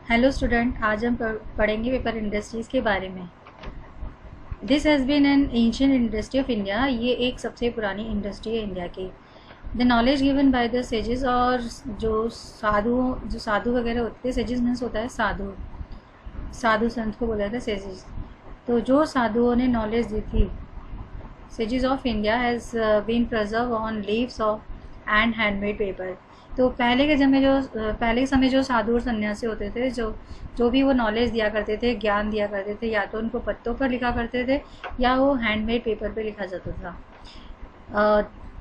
Hello student, आज हम पढ़ेंगे पेपर इंडस्ट्रीज़ के बारे में। This has been an ancient industry of India. ये एक सबसे पुरानी इंडस्ट्री है इंडिया की। The knowledge given by the sages, और जो साधु वगैरह होते थे, सेजेस मीन्स होता है साधु, साधु संत को बोला जाता है सेजेस। तो जो साधुओं ने नॉलेज दी थी, sages of India has been preserve on leaves of and handmade paper. तो पहले के समय जो साधु और सन्यासी होते थे, जो जो भी वो नॉलेज दिया करते थे, ज्ञान दिया करते थे, या तो उनको पत्तों पर लिखा करते थे या वो हैंडमेड पेपर पे लिखा जाता था।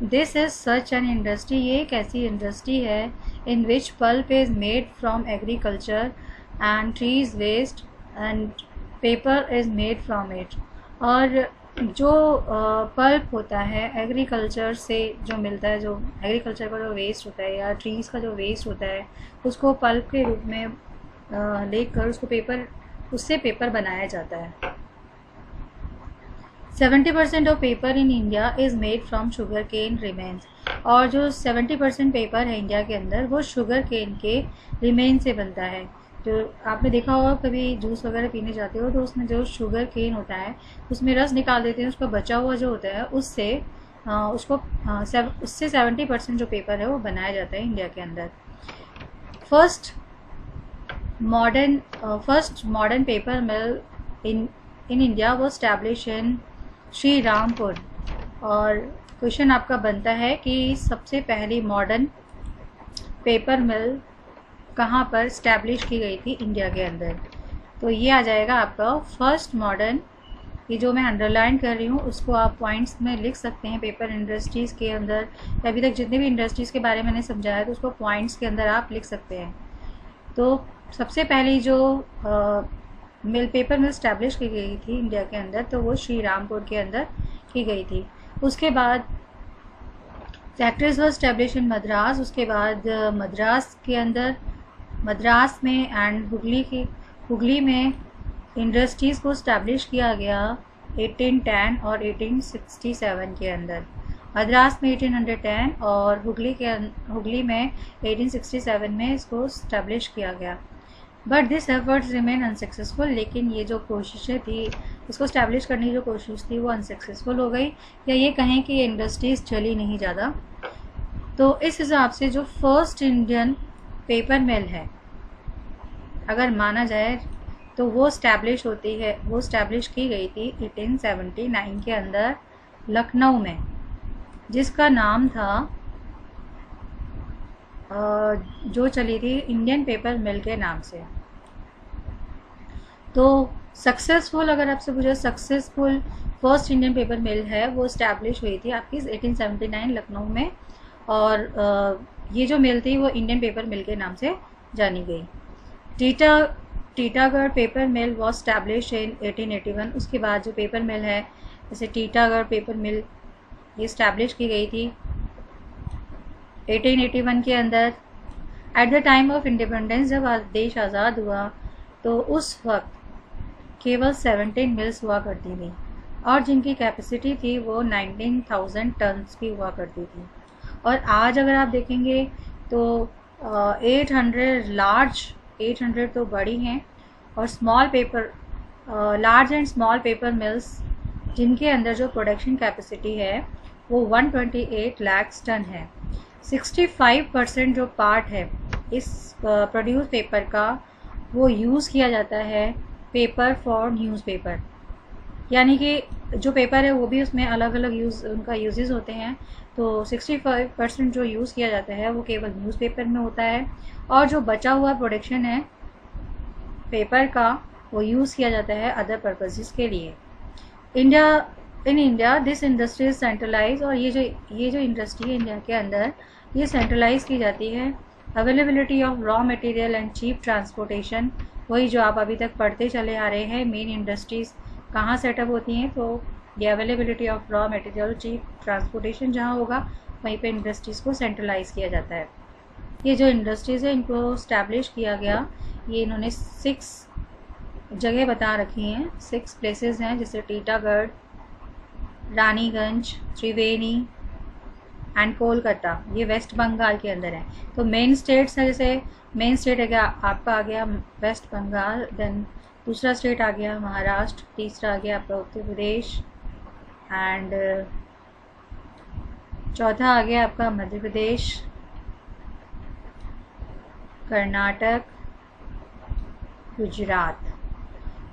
This is such an industry. ये एक ऐसी इंडस्ट्री है in which pulp is made from agriculture and trees waste and paper is made from it. और जो पल्प होता है एग्रीकल्चर से जो मिलता है, जो एग्रीकल्चर का जो वेस्ट होता है या ट्रीज़ का जो वेस्ट होता है, उसको पल्प के रूप में लेकर उससे पेपर बनाया जाता है। 70% of paper in India is made from sugar cane remains. और जो 70% पेपर है इंडिया के अंदर, वो शुगर केन के रिमेन से बनता है। जो आपने देखा होगा, कभी जूस वगैरह पीने जाते हो तो उसमें जो शुगर केन होता है उसमें रस निकाल देते हैं, उसका बचा हुआ जो होता है उससे उससे 70% जो पेपर है वो बनाया जाता है इंडिया के अंदर। First modern paper mill in India वो स्टैब्लिश इन श्री रामपुर। और क्वेश्चन आपका बनता है कि सबसे पहली मॉडर्न पेपर मिल कहाँ पर स्टैब्लिश की गई थी इंडिया के अंदर। तो ये आ जाएगा आपका फर्स्ट मॉडर्न। ये जो मैं अंडरलाइन कर रही हूँ उसको आप पॉइंट्स में लिख सकते हैं पेपर इंडस्ट्रीज़ के अंदर। अभी तक जितने भी इंडस्ट्रीज़ के बारे में मैंने समझाया तो उसको पॉइंट्स के अंदर आप लिख सकते हैं। तो सबसे पहली जो पेपर मिल स्टैब्लिश की गई थी इंडिया के अंदर, तो वो श्री रामपुर के अंदर की गई थी। उसके बाद factories were establish in Madras. उसके बाद मद्रास में एंड हुगली में इंडस्ट्रीज़ को स्टैब्लिश किया गया 1810 और 1867 के अंदर। मद्रास में 1810 और हुगली में 1867 में इसको स्टैब्लिश किया गया। But this efforts remain unsuccessful. लेकिन ये जो कोशिशें थी, इसको स्टैब्लिश करने की जो कोशिश थी वो अनसक्सेसफुल हो गई, या ये कहें कि ये इंडस्ट्रीज़ चली नहीं ज़्यादा। तो इस हिसाब से जो फर्स्ट इंडियन पेपर मिल है अगर माना जाए तो वो स्टैब्लिश की गई थी 1879 के अंदर लखनऊ में, जिसका नाम था जो चली थी इंडियन पेपर मिल के नाम से। तो सक्सेसफुल, अगर आपसे पूछा सक्सेसफुल फर्स्ट इंडियन पेपर मिल है, वो स्टैब्लिश हुई थी आपकी 1879 लखनऊ में। और ये जो मिल थी वो इंडियन पेपर मिल के नाम से जानी गई। Titagarh paper mill was establish in 1881। उसके बाद जो पेपर मिल है, जैसे टीटागढ़ पेपर मिल, ये स्टैब्लिश की गई थी 1881 के अंदर। At the time of independence, जब देश आज़ाद हुआ तो उस वक्त केवल 17 मिल्स हुआ करती थी, और जिनकी कैपेसिटी थी वो 19,000 टन्स की हुआ करती थी। और आज अगर आप देखेंगे तो 800 तो बड़ी हैं, और large and small paper mills जिनके अंदर जो प्रोडक्शन कैपेसिटी है वो 128 लाख टन है। 65% जो पार्ट है इस प्रोड्यूस पेपर का वो यूज़ किया जाता है पेपर फॉर न्यूज़पेपर। यानी कि जो पेपर है वो भी उसमें अलग अलग उनका यूजेस होते हैं। तो 65% जो यूज़ किया जाता है वो केवल न्यूज़पेपर में होता है, और जो बचा हुआ प्रोडक्शन है पेपर का वो यूज़ किया जाता है अदर पर्पसेस के लिए। In India this industry is centralise. और ये जो इंडस्ट्री है इंडिया के अंदर, ये सेंट्रलाइज की जाती है। Availability of raw material and cheap transportation, वही जो आप अभी तक पढ़ते चले आ रहे हैं, मेन इंडस्ट्रीज़ कहाँ सेटअप होती हैं, तो ये availability of raw material, cheap transportation जहाँ होगा वहीं पे इंडस्ट्रीज़ को सेंट्रलाइज किया जाता है। ये जो इंडस्ट्रीज़ है इनको स्टैब्लिश किया गया, ये इन्होंने 6 जगह बता रखी हैं, 6 प्लेसेस हैं, जैसे टीटागढ़, रानीगंज, त्रिवेणी एंड कोलकाता, ये वेस्ट बंगाल के अंदर है। तो मेन स्टेट्स है, जैसे मेन स्टेट है क्या आपका आ गया वेस्ट बंगाल, देन दूसरा स्टेट आ गया महाराष्ट्र, तीसरा आ गया आपका उत्तर प्रदेश, एंड चौथा आ गया आपका मध्य प्रदेश, कर्नाटक, गुजरात।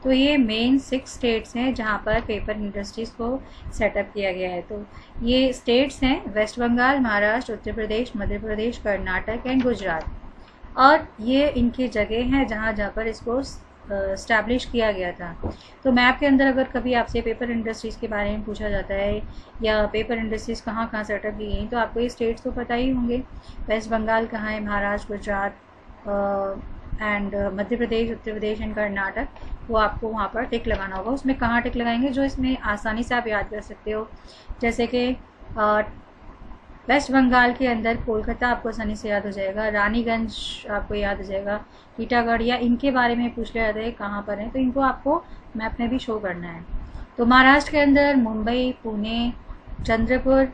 तो ये मेन 6 स्टेट्स हैं जहाँ पर पेपर इंडस्ट्रीज़ को सेटअप किया गया है। तो ये स्टेट्स हैं वेस्ट बंगाल, महाराष्ट्र, उत्तर प्रदेश, मध्य प्रदेश, कर्नाटक एंड गुजरात। और ये इनकी जगह हैं जहाँ जहाँ पर इसको स्टैब्लिश किया गया था। तो मैप के अंदर अगर कभी आपसे पेपर इंडस्ट्रीज़ के बारे में पूछा जाता है या पेपर इंडस्ट्रीज़ कहाँ कहाँ सेटअप की गई, तो आपको ये स्टेट्स तो पता ही होंगे। वेस्ट बंगाल कहाँ है, महाराष्ट्र, गुजरात एंड मध्य प्रदेश, उत्तर प्रदेश एंड कर्नाटक, वो आपको वहाँ पर टिक लगाना होगा। उसमें कहाँ टिक लगाएंगे जो इसमें आसानी से आप याद कर सकते हो, जैसे कि वेस्ट बंगाल के अंदर कोलकाता आपको आसानी से याद हो जाएगा, रानीगंज आपको याद हो जाएगा, टीटागढ़, या इनके बारे में पूछ लिया जाता है कहाँ पर है, तो इनको आपको मैप में भी शो करना है। तो महाराष्ट्र के अंदर मुंबई, पुणे, चंद्रपुर,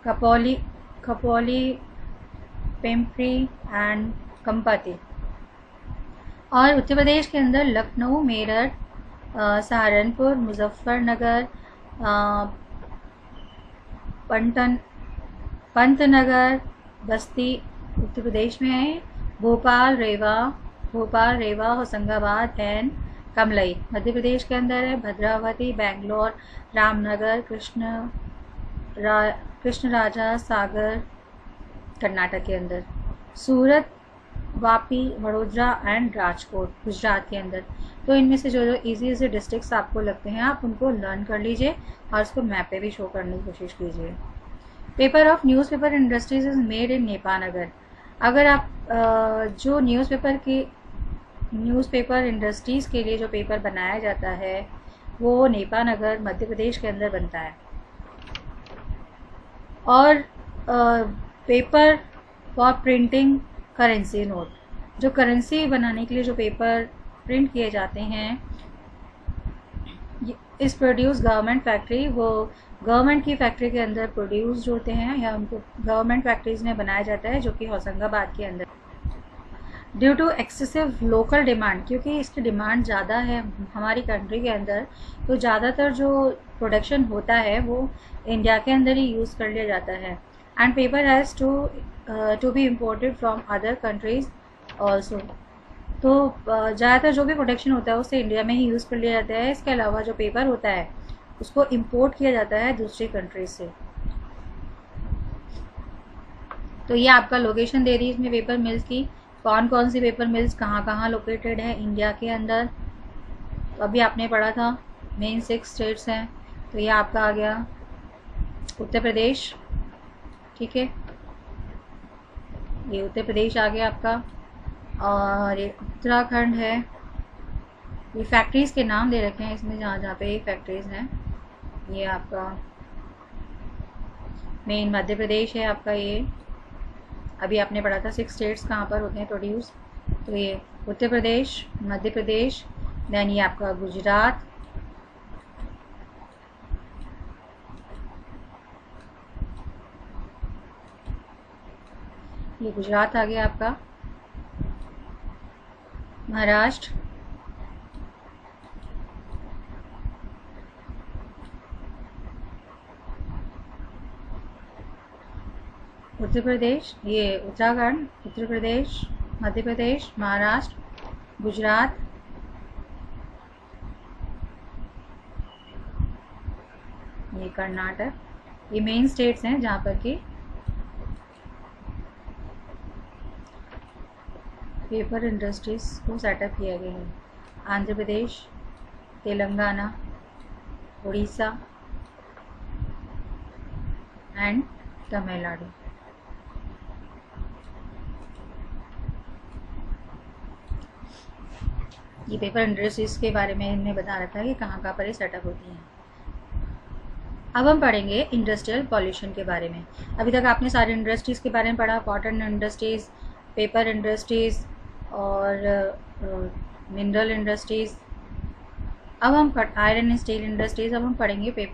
खपोली, पिंपरी एंड कंपाती। और उत्तर प्रदेश के अंदर लखनऊ, मेरठ, सहारनपुर, मुजफ्फरनगर, पंतनगर, बस्ती उत्तर प्रदेश में है, भोपाल, रेवा, होशंगाबाद एंड कमलई मध्य प्रदेश के अंदर है, भद्रावती, बेंगलोर, रामनगर, कृष्णराजा सागर कर्नाटक के अंदर, सूरत, वापी, वडोदरा एंड राजकोट गुजरात के अंदर। तो इनमें से जो इजी डिस्ट्रिक्ट्स आपको लगते हैं आप उनको लर्न कर लीजिए और उसको मैप पे भी शो करने की कोशिश कीजिए। Paper of newspaper industries is made in Nepanagar. अगर आप जो न्यूज़पेपर इंडस्ट्रीज़ के लिए जो पेपर बनाया जाता है वो नेपानगर मध्य प्रदेश के अंदर बनता है। और paper for printing currency note, जो करेंसी बनाने के लिए जो पेपर प्रिंट किए जाते हैं, इस प्रोड्यूस गवर्नमेंट फैक्ट्री, वो गवर्नमेंट की फैक्ट्री के अंदर प्रोड्यूस जो होते हैं या उनको गवर्नमेंट फैक्ट्रीज में बनाया जाता है, जो कि होशंगाबाद के अंदर। Due to excessive local demand, क्योंकि इसकी डिमांड ज़्यादा है हमारी कंट्री के अंदर, तो ज़्यादातर जो प्रोडक्शन होता है वो इंडिया के अंदर ही यूज़ कर लिया जाता है। And paper has to be imported from other countries also. तो ज़्यादातर जो भी प्रोडक्शन होता है उसे इंडिया में ही यूज़ कर लिया जाता है। इसके अलावा जो पेपर होता है उसको इम्पोर्ट किया जाता है दूसरी कंट्रीज से। तो ये आपका लोकेशन दे दी इसमें पेपर मिल्स की, कौन कौन सी पेपर मिल्स कहाँ कहाँ लोकेटेड है इंडिया के अंदर। तो अभी आपने पढ़ा था मेन 6 स्टेट्स हैं, तो ये आपका आ गया उत्तर प्रदेश, ठीक है, ये उत्तर प्रदेश आ गया आपका। और ये उत्तराखंड है। ये फैक्ट्रीज़ के नाम दे रखे हैं इसमें जहाँ जहाँ पे फैक्ट्रीज़ हैं। ये आपका मेन मध्य प्रदेश है आपका। ये अभी आपने पढ़ा था 6 स्टेट्स कहाँ पर होते हैं प्रोड्यूस, तो ये उत्तर प्रदेश, मध्य प्रदेश, देन ये आपका गुजरात, ये गुजरात आ गया आपका, महाराष्ट्र, उत्तर प्रदेश, ये उत्तराखंड, उत्तर प्रदेश, मध्य प्रदेश, महाराष्ट्र, गुजरात, ये कर्नाटक। ये मेन स्टेट्स हैं जहाँ पर कि पेपर इंडस्ट्रीज को सेटअप किया गया है। आंध्र प्रदेश, तेलंगाना, उड़ीसा एंड तमिलनाडु। ये पेपर इंडस्ट्रीज के बारे में इनने बता रखा है कि कहाँ कहाँ पर ये सेटअप होती हैं। अब हम पढ़ेंगे इंडस्ट्रियल पॉल्यूशन के बारे में। अभी तक आपने सारे इंडस्ट्रीज़ के बारे में पढ़ा, कॉटन इंडस्ट्रीज़, पेपर इंडस्ट्रीज़ और मिनरल इंडस्ट्रीज़। अब हम आयरन एंड स्टील इंडस्ट्रीज़। अब हम पढ़ेंगे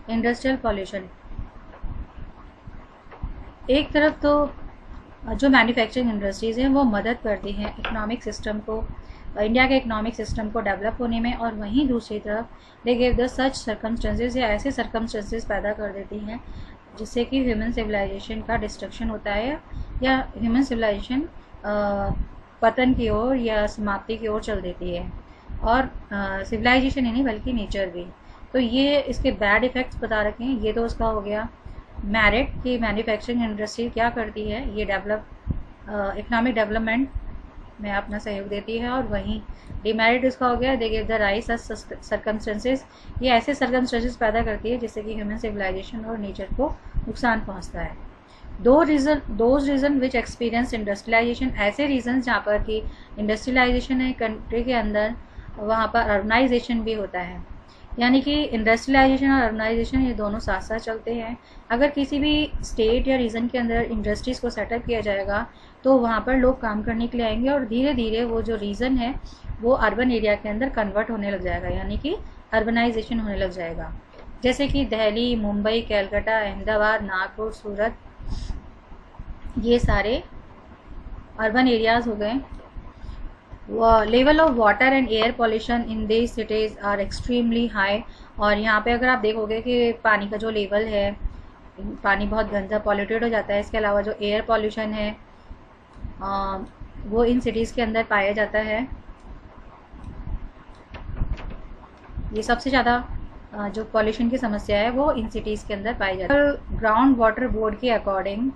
इंडस्ट्रियल पॉल्यूशन। एक तरफ तो जो मैन्युफैक्चरिंग इंडस्ट्रीज़ हैं वो मदद करती हैं इकोनॉमिक सिस्टम को, इंडिया के इकोनॉमिक सिस्टम को डेवलप होने में, और वहीं दूसरी तरफ they give the such circumstances या ऐसे सर्कमस्टेंसेस पैदा कर देती हैं जिससे कि ह्यूमन सिविलाइजेशन का डिस्ट्रक्शन होता है या ह्यूमन सिविलाइजेशन पतन की ओर या समाप्ति की ओर चल देती है, और सिविलाइजेशन ही नहीं बल्कि नेचर भी। तो ये इसके बैड इफ़ेक्ट्स बता रखे हैं। ये तो उसका हो गया मेरिट कि मैन्युफैक्चरिंग इंडस्ट्री क्या करती है, ये इकोनॉमिक डेवलपमेंट में अपना सहयोग देती है, और वहीं डिमेरिट इसका हो गया they give the rice circumstances, ये ऐसे सर्कमस्टेंसेस पैदा करती है जिससे कि ह्यूमन सिविलाइजेशन और नेचर को नुकसान पहुंचता है। Those region which experience industrialisation, ऐसे रीजन जहाँ पर कि इंडस्ट्रियलाइजेशन है कंट्री के अंदर, वहाँ पर अर्बनाइजेशन भी होता है, यानी कि इंडस्ट्रियलाइजेशन और अर्बनाइजेशन ये दोनों साथ साथ चलते हैं। अगर किसी भी स्टेट या रीजन के अंदर इंडस्ट्रीज़ को सेटअप किया जाएगा तो वहाँ पर लोग काम करने के लिए आएंगे, और धीरे धीरे वो जो रीजन है वो अर्बन एरिया के अंदर कन्वर्ट होने लग जाएगा, यानी कि अर्बनाइजेशन होने लग जाएगा। जैसे कि दिल्ली, मुंबई, कलकत्ता, अहमदाबाद, नागपुर, सूरत, ये सारे अर्बन एरियाज़ हो गए। Level of water and air pollution in this cities are extremely high, और यहाँ पे अगर आप देखोगे कि पानी का जो लेवल है, पानी बहुत गंदा पॉल्यूटेड हो जाता है। इसके अलावा जो एयर पॉल्यूशन है वो इन सिटीज़ के अंदर पाया जाता है। ये सबसे ज़्यादा जो पॉल्यूशन की समस्या है वो इन सिटीज़ के अंदर पाई जाती है। ग्राउंड वाटर बोर्ड के अकॉर्डिंग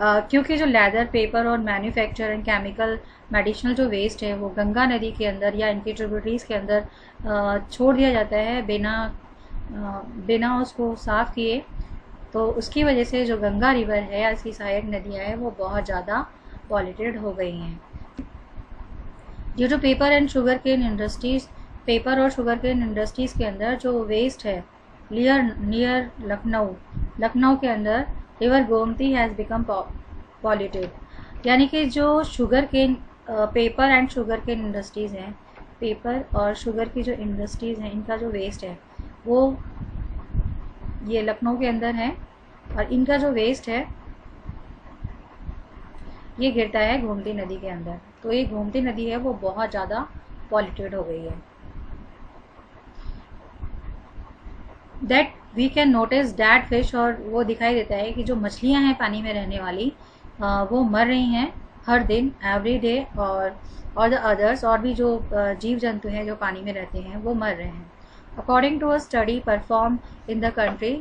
क्योंकि जो लेदर, पेपर और मैन्युफैक्चर एंड केमिकल मेडिसिनल जो वेस्ट है वो गंगा नदी के अंदर या इनकी ट्रिब्यूटरीज के अंदर छोड़ दिया जाता है बिना उसको साफ़ किए, तो उसकी वजह से जो गंगा रिवर है या इसकी सहायक नदियाँ हैं वो बहुत ज़्यादा पॉल्यूटेड हो गई हैं। Due to paper and sugar cane industries, paper और शुगर केन इंडस्ट्रीज़ के अंदर जो वेस्ट है नियर लखनऊ के अंदर river Gomti has become polluted, यानी कि जो sugar cane paper and sugar cane industries हैं, पेपर और शुगर की जो इंडस्ट्रीज़ हैं, इनका जो वेस्ट है वो ये लखनऊ के अंदर है, और इनका जो वेस्ट है ये गिरता है गोमती नदी के अंदर। तो ये गोमती नदी है वो बहुत ज़्यादा पॉल्यूटेड हो गई है। That we can notice that fish, और वो दिखाई देता है कि जो मछलियाँ हैं पानी में रहने वाली वो मर रही हैं हर दिन, एवरी डे, और द अदर्स, और भी जो जीव जंतु हैं जो पानी में रहते हैं वो मर रहे हैं। According to a study perform in the country,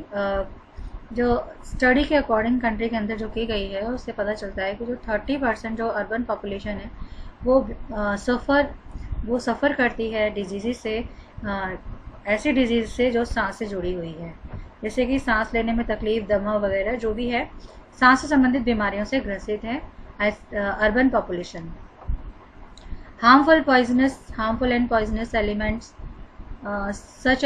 जो स्टडी के अकॉर्डिंग कंट्री के अंदर जो की गई है उससे पता चलता है कि जो 30% जो अर्बन पॉपुलेशन है वो सफ़र करती है डिजीज़ से, ऐसी डिजीज़ से जो सांस से जुड़ी हुई है, जैसे कि सांस लेने में तकलीफ, दमा वगैरह जो भी है सांस से संबंधित बीमारियों से ग्रसित है urban population. Harmful and poisonous elements such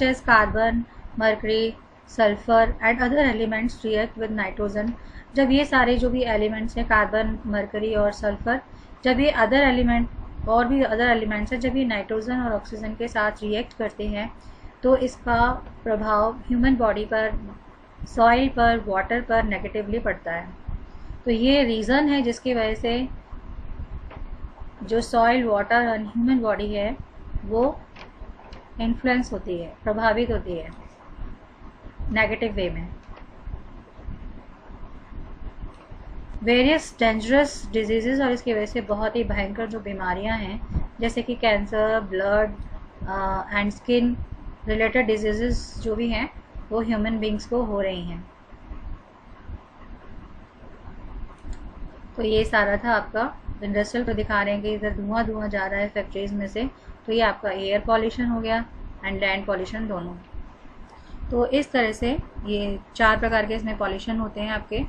as carbon, mercury, sulfur and other elements react with nitrogen। जब ये सारे जो भी एलिमेंट्स हैं, कार्बन, मरकरी और सल्फर, जब ये अदर एलिमेंट्स हैं, जब ये नाइट्रोजन और ऑक्सीजन के साथ रिएक्ट करते हैं तो इसका प्रभाव ह्यूमन बॉडी पर, सॉइल पर, वाटर पर नेगेटिवली पड़ता है। तो ये रीज़न है जिसकी वजह से जो सॉइल, वाटर और ह्यूमन बॉडी है वो इन्फ्लुएंस होती है, प्रभावित होती है नेगेटिव वे में। वेरियस डेंजरस डिजीज़, और इसकी वजह से बहुत ही भयंकर जो बीमारियां हैं जैसे कि cancer, blood and skin related disease जो भी हैं वो ह्यूमन बींग्स को हो रही हैं। तो ये सारा था आपका इंडस्ट्रियल को दिखा रहे हैं कि इधर धुआं जा रहा है फैक्ट्रीज़ में से, तो ये आपका एयर पॉल्यूशन हो गया एंड लैंड पॉल्यूशन दोनों। तो इस तरह से ये 4 प्रकार के इसमें पॉल्यूशन होते हैं आपके।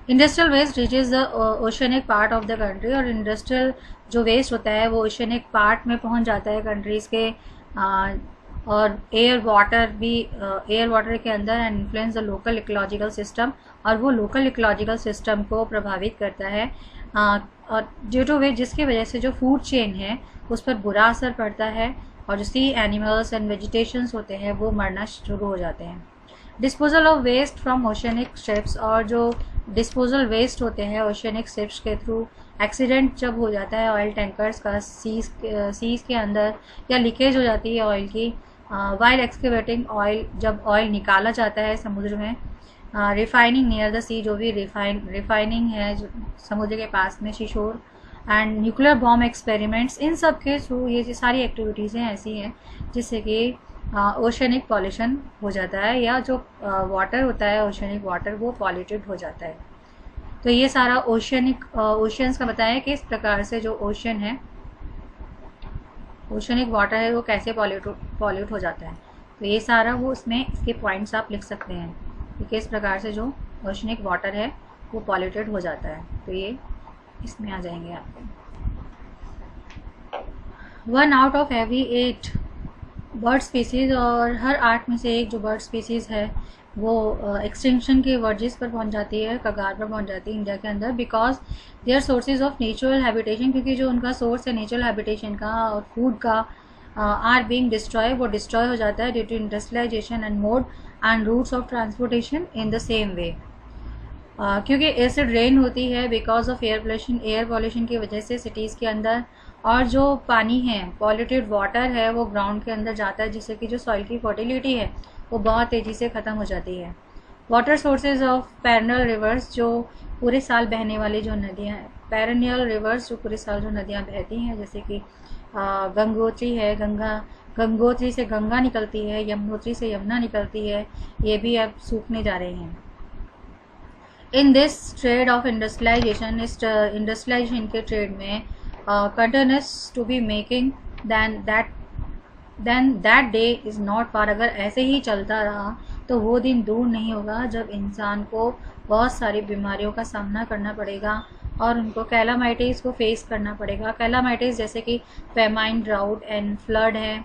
Industrial waste reaches the oceanic part of the country, और इंडस्ट्रियल जो वेस्ट होता है वो ओशनिक पार्ट में पहुंच जाता है कंट्रीज़ के, और एयर वाटर के अंदर and influence the local ecological system, और वो लोकल इकोलॉजिकल सिस्टम को प्रभावित करता है, और ड्यू टू वे जिसकी वजह से जो फूड चेन है उस पर बुरा असर पड़ता है, और जो सी एनिमल्स एंड वेजिटेशंस होते हैं वो मरना शुरू हो जाते हैं। Disposal of waste from oceanic ships, और जो डिस्पोजल वेस्ट होते हैं ओशनिक शिप्स के थ्रू एक्सीडेंट जब हो जाता है ऑयल टैंकर्स का सीज के अंदर, या लीकेज हो जाती है ऑयल की वाइल एक्सकेवेटिंग ऑयल, जब ऑयल निकाला जाता है समुद्र में, रिफाइनिंग नियर द सी, जो भी रिफाइनिंग है जो समुद्र के पास में, seashore and nuclear bomb experiments, इन सब के थ्रू ये सारी एक्टिविटीज़ हैं ऐसी हैं जिससे कि ओशनिक पॉल्यूशन हो जाता है, या जो वाटर होता है ओशनिक वाटर वो पॉल्यूटेड हो जाता है। तो ये सारा ओशियंस का बताया कि इस प्रकार से जो ओशन है, ओशनिक वाटर है, वो कैसे पॉल्यूट हो जाता है। तो ये सारा वो इसमें इसके पॉइंट्स आप लिख सकते हैं कि किस प्रकार से जो ओशनिक वाटर है वो पॉल्यूटेड हो जाता है। तो ये इसमें आ जाएंगे आपके। 1 out of every 8 bird species, और हर 8 में से एक जो बर्ड स्पीसीज़ है वो एक्सटिंक्शन के वर्जिस पर पहुंच जाती है, कगार पर पहुंच जाती है इंडिया के अंदर, because their sources of natural habitation, क्योंकि जो उनका सोर्स है नेचुरल हैबिटेशन का और फूड का आर बीइंग डिस्ट्रॉय, वो डिस्ट्रॉय हो जाता है due to industrialisation and mode and routes of transportation in the same way. क्योंकि एसिड रेन होती है बिकॉज ऑफ एयर पॉल्यूशन की वजह से सिटीज़ के अंदर, और जो पानी है पॉल्यूटेड वाटर है वो ग्राउंड के अंदर जाता है, जिससे कि जो सॉइल की फर्टिलिटी है वो बहुत तेज़ी से ख़त्म हो जाती है। Water sources of perennial reverse, जो पूरे साल बहने वाली जो नदियाँ हैं, पेरेनियल रिवर्स जो पूरे साल जो नदियाँ बहती हैं, जैसे कि गंगोत्री है, गंगोत्री से गंगा निकलती है, यमुनोत्री से यमुना निकलती है, ये भी अब सूखने जा रही हैं। In this trade of industrialisation, इस इंडस्ट्रियलाइजेशन के ट्रेड में continues to be making then that day is not far, अगर ऐसे ही चलता रहा तो वो दिन दूर नहीं होगा जब इंसान को बहुत सारी बीमारियों का सामना करना पड़ेगा और उनको कैलामाइटिस को फेस करना पड़ेगा। कैलामाइटिस जैसे कि फेमाइन, ड्राउट एंड फ्लड है,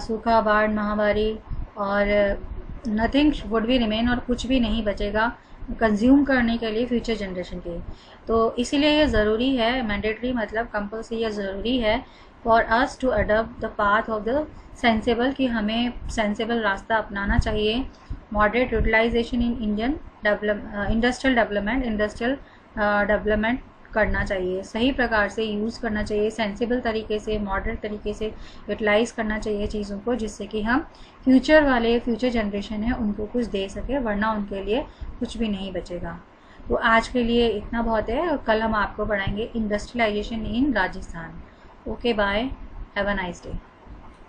सूखा, बाढ़, महामारी, और नथिंग वुड बी रिमेन, और कुछ भी नहीं बचेगा कंज्यूम करने के लिए फ्यूचर जनरेशन के। तो इसीलिए ये ज़रूरी है, मैंडेटरी मतलब कंपल्सरी, ये ज़रूरी है for us to adopt the path of the sensible, कि हमें सेंसेबल रास्ता अपनाना चाहिए। Moderate utilisation in industrial development करना चाहिए, सही प्रकार से यूज़ करना चाहिए, सेंसिबल तरीके से, मॉडरेट तरीके से यूटिलाइज़ करना चाहिए चीज़ों को, जिससे कि हम फ्यूचर जनरेशन है उनको कुछ दे सके, वरना उनके लिए कुछ भी नहीं बचेगा। तो आज के लिए इतना बहुत है, कल हम आपको पढ़ाएंगे industrialisation in Rajasthan. Okay, bye, have a nice day.